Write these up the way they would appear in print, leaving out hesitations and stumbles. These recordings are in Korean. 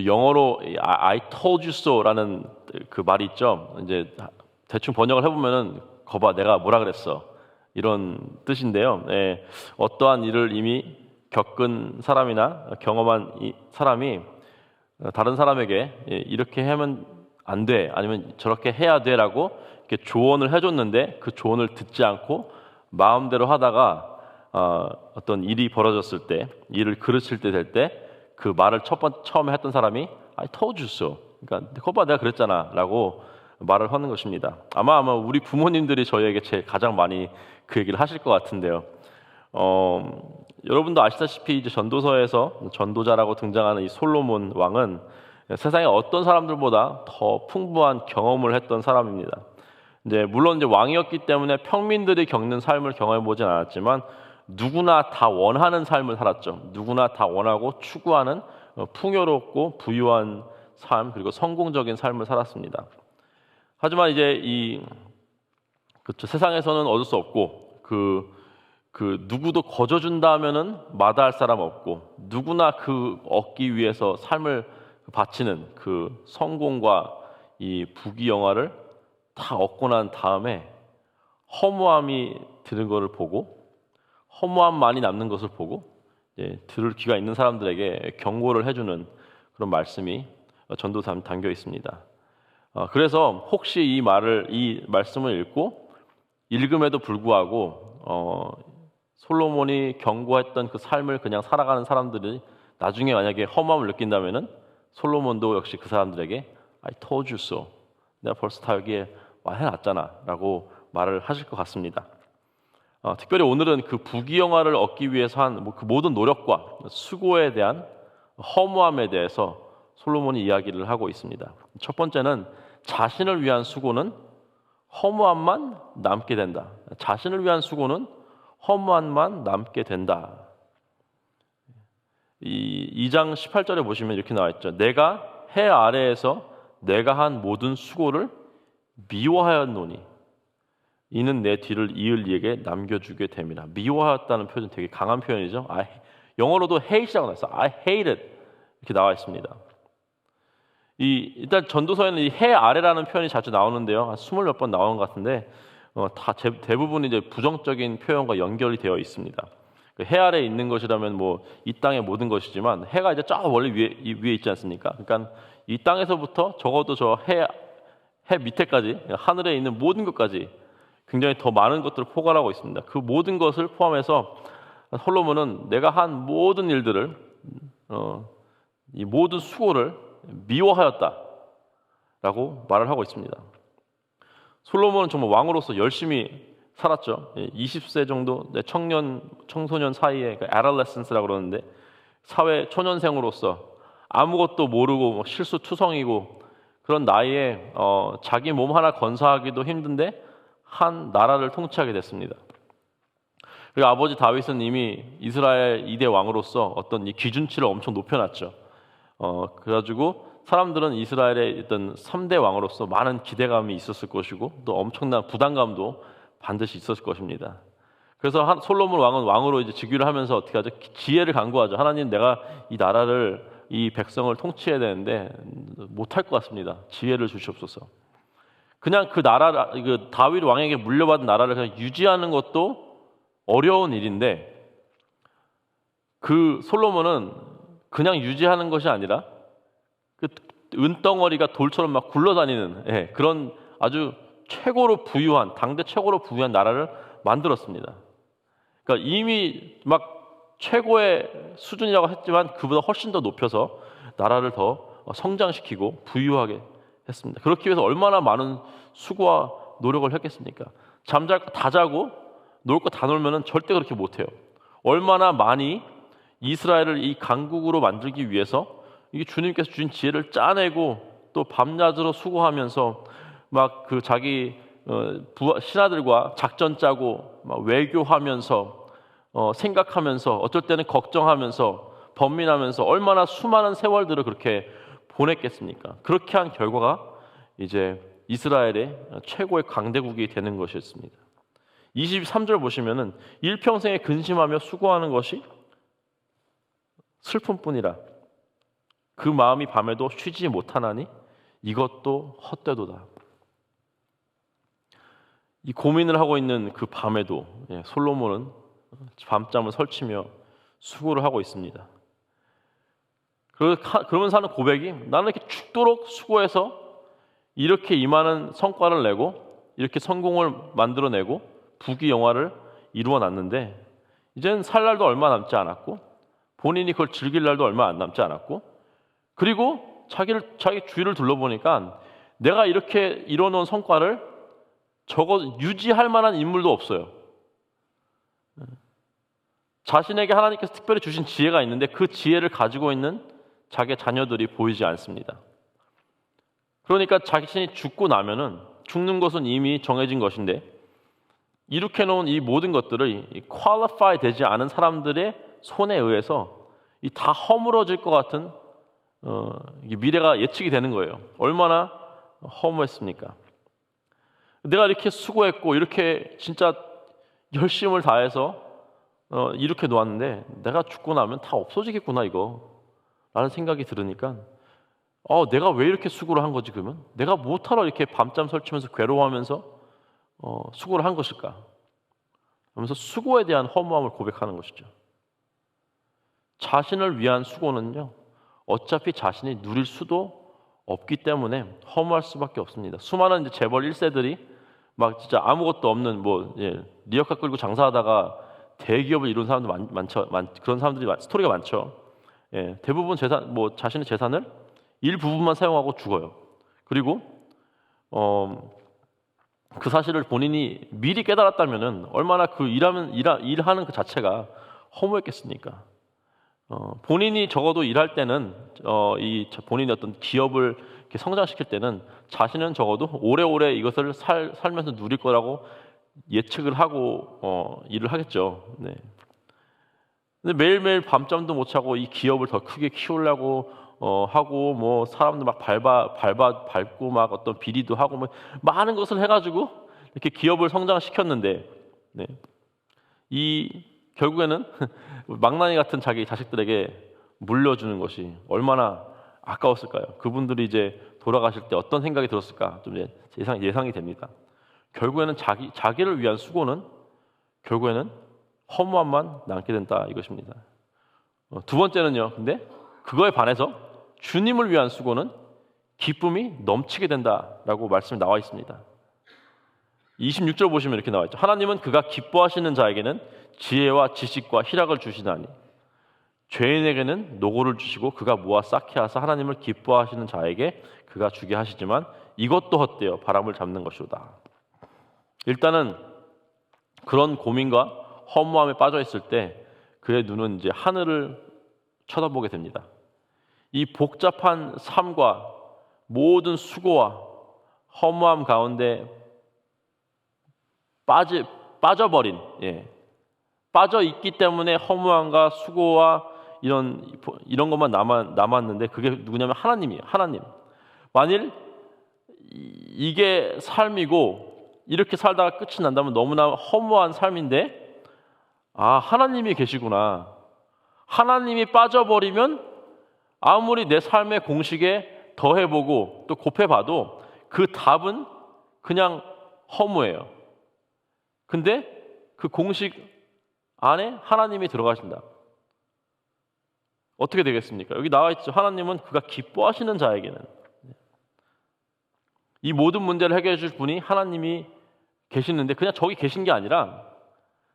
영어로 I told you so라는 그 말이 있죠. 이제 대충 번역을 해보면은 거봐 내가 뭐라 그랬어 이런 뜻인데요. 어떠한 일을 이미 겪은 사람이나 경험한 사람이 다른 사람에게 이렇게 하면 안 돼, 아니면 저렇게 해야 돼라고 이렇게 조언을 해줬는데 그 조언을 듣지 않고 마음대로 하다가 어떤 일이 벌어졌을 때, 일을 그르칠 때 될 때 그 말을 처음에 했던 사람이 I told you so. 그러니까 거봐 내가 그랬잖아라고 말을 하는 것입니다. 아마 우리 부모님들이 저희에게 제일 가장 많이 그 얘기를 하실 것 같은데요. 여러분도 아시다시피 이제 전도서에서 전도자라고 등장하는 이 솔로몬 왕은 세상의 어떤 사람들보다 더 풍부한 경험을 했던 사람입니다. 이제 물론 이제 왕이었기 때문에 평민들이 겪는 삶을 경험해 보진 않았지만 누구나 다 원하는 삶을 살았죠. 누구나 다 원하고 추구하는 풍요롭고 부유한 삶, 그리고 성공적인 삶을 살았습니다. 하지만 이제 그쵸, 세상에서는 얻을 수 없고 누구도 거저준다 하면은 마다할 사람 없고 누구나 그 얻기 위해서 삶을 바치는 그 성공과 이 부귀영화를 다 얻고 난 다음에 허무함이 드는 것을 보고, 허무함만이 남는 것을 보고 들을 귀가 있는 사람들에게 경고를 해주는 그런 말씀이 전도서에 담겨 있습니다. 그래서 혹시 이 말씀을 읽고 읽음에도 불구하고 솔로몬이 경고했던 그 삶을 그냥 살아가는 사람들이 나중에 만약에 허무함을 느낀다면은 솔로몬도 역시 그 사람들에게 I told you so. 내가 벌써 다 여기에 해놨잖아라고 말을 하실 것 같습니다. 특별히 오늘은 그 부귀영화를 얻기 위해서 한 그 모든 노력과 수고에 대한 허무함에 대해서 솔로몬이 이야기를 하고 있습니다. 첫 번째는 자신을 위한 수고는 허무함만 남게 된다. 자신을 위한 수고는 허무함만 남게 된다. 이 2장 18절에 보시면 이렇게 나와 있죠. 내가 해 아래에서 내가 한 모든 수고를 미워하였노니 이는 내 뒤를 이을 이에게 남겨주게 됨이라. 미워하였다는 표현 되게 강한 표현이죠. 영어로도 hate이라고 나와있어요. I hate it 이렇게 나와 있습니다. 일단 전도서에는 이 해 아래라는 표현이 자주 나오는데요. 한 20몇 번 나오는 것 같은데 다 대부분 이제 부정적인 표현과 연결이 되어 있습니다. 해 아래에 있는 것이라면 이 땅의 모든 것이지만 해가 이제 저 원래 위에 있지 않습니까? 그러니까 이 땅에서부터 적어도 저 해 밑에까지 하늘에 있는 모든 것까지 굉장히 더 많은 것들을 포괄하고 있습니다. 그 모든 것을 포함해서 솔로몬은 내가 한 모든 일들을 이 모든 수고를 미워하였다라고 말을 하고 있습니다. 솔로몬은 정말 왕으로서 열심히 살았죠. 20세 정도 청소년 사이에 adolescence라고 그러는데 사회 초년생으로서 아무것도 모르고 실수투성이고 그런 나이에 자기 몸 하나 건사하기도 힘든데 한 나라를 통치하게 됐습니다. 그리고 아버지 다윗은 이미 이스라엘 2대 왕으로서 어떤 이 기준치를 엄청 높여놨죠. 그래가지고 사람들은 이스라엘의 어떤 3대 왕으로서 많은 기대감이 있었을 것이고 또 엄청난 부담감도 반드시 있었을 것입니다. 그래서 솔로몬 왕은 왕으로 이제 즉위를 하면서 어떻게 하죠? 지혜를 간구하죠. 하나님, 내가 이 나라를, 이 백성을 통치해야 되는데 못할 것 같습니다. 지혜를 주시옵소서. 그냥 그 다윗 왕에게 물려받은 나라를 그냥 유지하는 것도 어려운 일인데 그 솔로몬은 그냥 유지하는 것이 아니라 그 은덩어리가 돌처럼 막 굴러다니는 그런 아주 당대 최고로 부유한 나라를 만들었습니다. 그러니까 이미 막 최고의 수준이라고 했지만 그보다 훨씬 더 높여서 나라를 더 성장시키고 부유하게 했습니다. 그렇기 위해서 얼마나 많은 수고와 노력을 했겠습니까? 잠잘 거 다 자고 놀 거 다 놀면은 절대 그렇게 못해요. 얼마나 많이 이스라엘을 이 강국으로 만들기 위해서 이게 주님께서 주신 지혜를 짜내고 또 밤낮으로 수고하면서 막 그 자기 신하들과 작전 짜고 막 외교하면서 생각하면서 어쩔 때는 걱정하면서 번민하면서 얼마나 수많은 세월들을 그렇게 보냈겠습니까? 그렇게 한 결과가 이제 이스라엘의 최고의 강대국이 되는 것이었습니다. 23절 보시면은 일평생에 근심하며 수고하는 것이 슬픔뿐이라. 그 마음이 밤에도 쉬지 못하나니 이것도 헛되도다. 이 고민을 하고 있는 그 밤에도 솔로몬은 밤잠을 설치며 수고를 하고 있습니다. 그러면서 하는 고백이, 나는 이렇게 죽도록 수고해서 이렇게 이만한 성과를 내고 이렇게 성공을 만들어내고 부귀영화를 이루어놨는데 이제는 살 날도 얼마 남지 않았고 본인이 그걸 즐길 날도 얼마 안 남지 않았고, 그리고 자기 주위를 둘러보니까 내가 이렇게 이뤄놓은 성과를 적어 유지할 만한 인물도 없어요. 자신에게 하나님께서 특별히 주신 지혜가 있는데 그 지혜를 가지고 있는 자기의 자녀들이 보이지 않습니다. 그러니까 자신이 죽고 나면은, 죽는 것은 이미 정해진 것인데 이렇게 놓은 이 모든 것들을 qualify 되지 않은 사람들의 손에 의해서 다 허물어질 것 같은 미래가 예측이 되는 거예요. 얼마나 허무했습니까? 내가 이렇게 수고했고 이렇게 진짜 열심을 다해서 이렇게 놓았는데 내가 죽고 나면 다 없어지겠구나 이거 라는 생각이 들으니까 내가 왜 이렇게 수고를 한 거지 그러면? 내가 뭐하러 이렇게 밤잠 설치면서 괴로워하면서 수고를 한 것일까? 하면서 수고에 대한 허무함을 고백하는 것이죠. 자신을 위한 수고는요, 어차피 자신이 누릴 수도 없기 때문에 허무할 수밖에 없습니다. 수많은 이제 재벌 1세들이 막 진짜 아무것도 없는 리어카 끌고 장사하다가 대기업을 이룬 사람들 많죠. 그런 사람들이 스토리가 많죠. 대부분 자신의 재산을 일부분만 사용하고 죽어요. 그리고 그 사실을 본인이 미리 깨달았다면은 얼마나 그 일하는 그 자체가 허무했겠습니까? 본인이 적어도 일할 때는 본인의 어떤 기업을 이렇게 성장시킬 때는 자신은 적어도 오래오래 이것을 살면서 누릴 거라고 예측을 하고 일을 하겠죠. 네. 근데 매일매일 밤잠도 못 자고 이 기업을 더 크게 키우려고 하고 뭐 사람들 막 밟고 막 어떤 비리도 하고 뭐 많은 것을 해가지고 이렇게 기업을 성장시켰는데, 네. 결국에는 망나니 같은 자기 자식들에게 물려주는 것이 얼마나 아까웠을까요? 그분들이 이제 돌아가실 때 어떤 생각이 들었을까? 좀 예상이 됩니다. 결국에는 자기를 위한 수고는 결국에는 허무함만 남게 된다 이것입니다. 두 번째는요. 근데 그거에 반해서 주님을 위한 수고는 기쁨이 넘치게 된다라고 말씀이 나와 있습니다. 26절 보시면 이렇게 나와 있죠. 하나님은 그가 기뻐하시는 자에게는 지혜와 지식과 희락을 주시나니 죄인에게는 노고를 주시고 그가 모아 쌓게 하사 하나님을 기뻐하시는 자에게 그가 주게 하시지만 이것도 헛되어 바람을 잡는 것이로다. 일단은 그런 고민과 허무함에 빠져 있을 때 그의 눈은 이제 하늘을 쳐다보게 됩니다. 이 복잡한 삶과 모든 수고와 허무함 가운데 빠져버린, 빠져 있기 때문에 허무함과 수고와 이런 것만 남았는데 그게 누구냐면 하나님이에요. 하나님. 만일 이게 삶이고 이렇게 살다가 끝이 난다면 너무나 허무한 삶인데, 하나님이 계시구나. 하나님이 빠져버리면 아무리 내 삶의 공식에 더해보고 또 곱해봐도 그 답은 그냥 허무해요. 근데 그 공식 안에 하나님이 들어가신다. 어떻게 되겠습니까? 여기 나와 있죠. 하나님은 그가 기뻐하시는 자에게는, 이 모든 문제를 해결해 줄 분이 하나님이 계시는데 그냥 저기 계신 게 아니라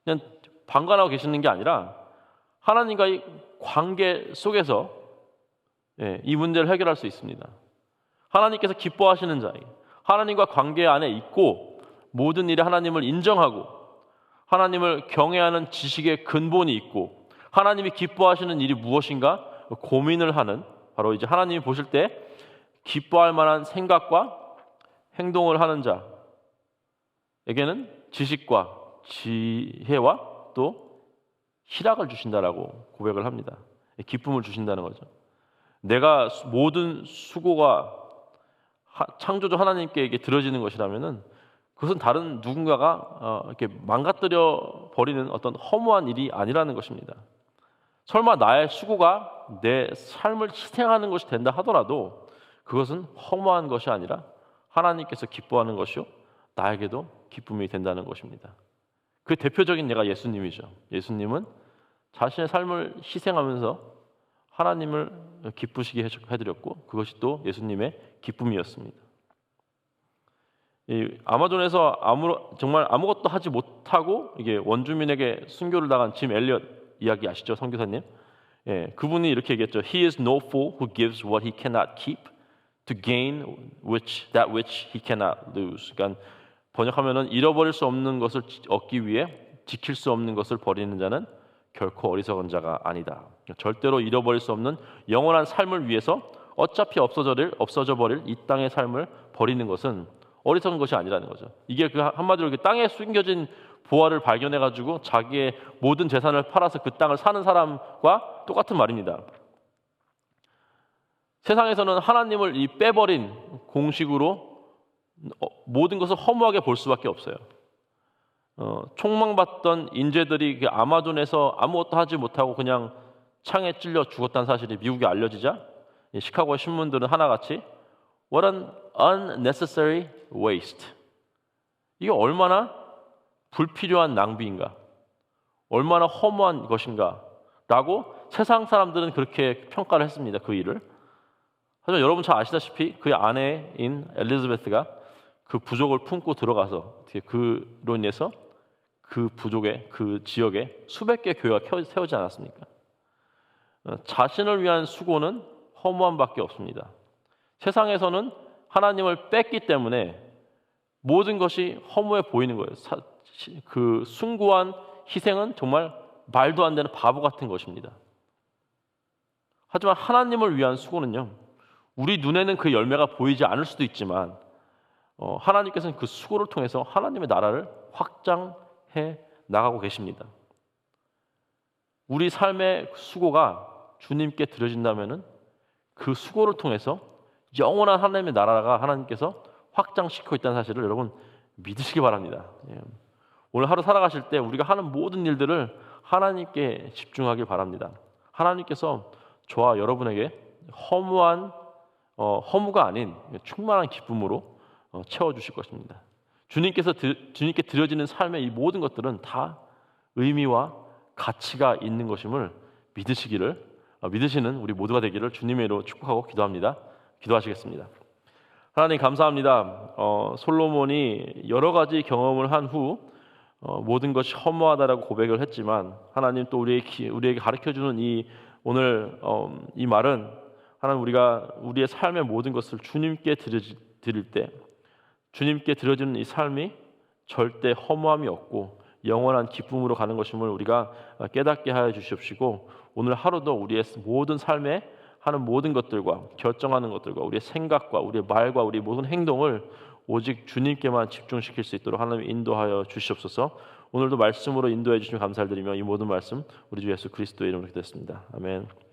그냥 방관하고 계시는 게 아니라 하나님과의 관계 속에서 이 문제를 해결할 수 있습니다. 하나님께서 기뻐하시는 자에게, 하나님과 관계 안에 있고 모든 일에 하나님을 인정하고 하나님을 경외하는 지식의 근본이 있고 하나님이 기뻐하시는 일이 무엇인가 고민을 하는, 바로 이제 하나님이 보실 때 기뻐할 만한 생각과 행동을 하는 자에게는 지식과 지혜와 또 희락을 주신다라고 고백을 합니다. 기쁨을 주신다는 거죠. 내가 모든 수고가 창조주 하나님께 들어지는 것이라면은 그것은 다른 누군가가 이렇게 망가뜨려 버리는 어떤 허무한 일이 아니라는 것입니다. 설마 나의 수고가 내 삶을 희생하는 것이 된다 하더라도 그것은 허무한 것이 아니라 하나님께서 기뻐하는 것이요 나에게도 기쁨이 된다는 것입니다. 그 대표적인 예가 예수님이죠. 예수님은 자신의 삶을 희생하면서 하나님을 기쁘시게 해드렸고 그것이 또 예수님의 기쁨이었습니다. 이 아마존에서 정말 아무것도 하지 못하고 이게 원주민에게 순교를 당한 짐 엘리엇 이야기 아시죠, 선교사님? 예, 그분이 이렇게 얘기했죠. He is no fool who gives what he cannot keep to gain that which he cannot lose. 그러니까 번역하면은 잃어버릴 수 없는 것을 얻기 위해 지킬 수 없는 것을 버리는 자는 결코 어리석은 자가 아니다. 절대로 잃어버릴 수 없는 영원한 삶을 위해서 어차피 없어져 버릴 이 땅의 삶을 버리는 것은 어리석은 것이 아니라는 거죠. 이게 그 한마디로 그 땅에 숨겨진 보화를 발견해 가지고 자기의 모든 재산을 팔아서 그 땅을 사는 사람과 똑같은 말입니다. 세상에서는 하나님을 이 빼버린 공식으로 모든 것을 허무하게 볼 수밖에 없어요. 총망받던 인재들이 그 아마존에서 아무것도 하지 못하고 그냥 창에 찔려 죽었다는 사실이 미국에 알려지자 시카고 신문들은 하나같이 What an unnecessary waste. 이게 얼마나 불필요한 낭비인가, 얼마나 허무한 것인가 라고 세상 사람들은 그렇게 평가를 했습니다. 그 일을. 하지만 여러분 잘 아시다시피 그의 아내인 엘리자베스가 그 부족을 품고 들어가서 그로 인해서 그 부족의 그 지역에 수백 개의 교회가 세우지 않았습니까? 자신을 위한 수고는 허무함밖에 없습니다. 세상에서는 하나님을 뺐기 때문에 모든 것이 허무해 보이는 거예요. 그 숭고한 희생은 정말 말도 안 되는 바보 같은 것입니다. 하지만 하나님을 위한 수고는요, 우리 눈에는 그 열매가 보이지 않을 수도 있지만 하나님께서는 그 수고를 통해서 하나님의 나라를 확장해 나가고 계십니다. 우리 삶의 수고가 주님께 드려진다면은 그 수고를 통해서 영원한 하나님의 나라가 하나님께서 확장시키고 있다는 사실을 여러분 믿으시기 바랍니다. 오늘 하루 살아가실 때 우리가 하는 모든 일들을 하나님께 집중하길 바랍니다. 하나님께서 저와 여러분에게 허무가 아닌 충만한 기쁨으로 채워주실 것입니다. 주님께 드려지는 삶의 이 모든 것들은 다 의미와 가치가 있는 것임을 믿으시는 우리 모두가 되기를 주님의 이름으로 축복하고 기도합니다. 기도하시겠습니다. 하나님 감사합니다. 솔로몬이 여러 가지 경험을 한 후 모든 것이 허무하다라고 고백을 했지만 하나님 또 우리에게 가르쳐주는 오늘 이 말은 하나님 우리가 우리의 삶의 모든 것을 주님께 드릴 때 주님께 드려지는 이 삶이 절대 허무함이 없고 영원한 기쁨으로 가는 것임을 우리가 깨닫게 하여 주시옵시고 오늘 하루도 우리의 모든 삶에 하는 모든 것들과 결정하는 것들과 우리의 생각과 우리의 말과 우리의 모든 행동을 오직 주님께만 집중시킬 수 있도록 하나님 인도하여 주시옵소서. 오늘도 말씀으로 인도해 주시면 감사드리며 이 모든 말씀 우리 주 예수 그리스도의 이름으로 기도했습니다. 아멘.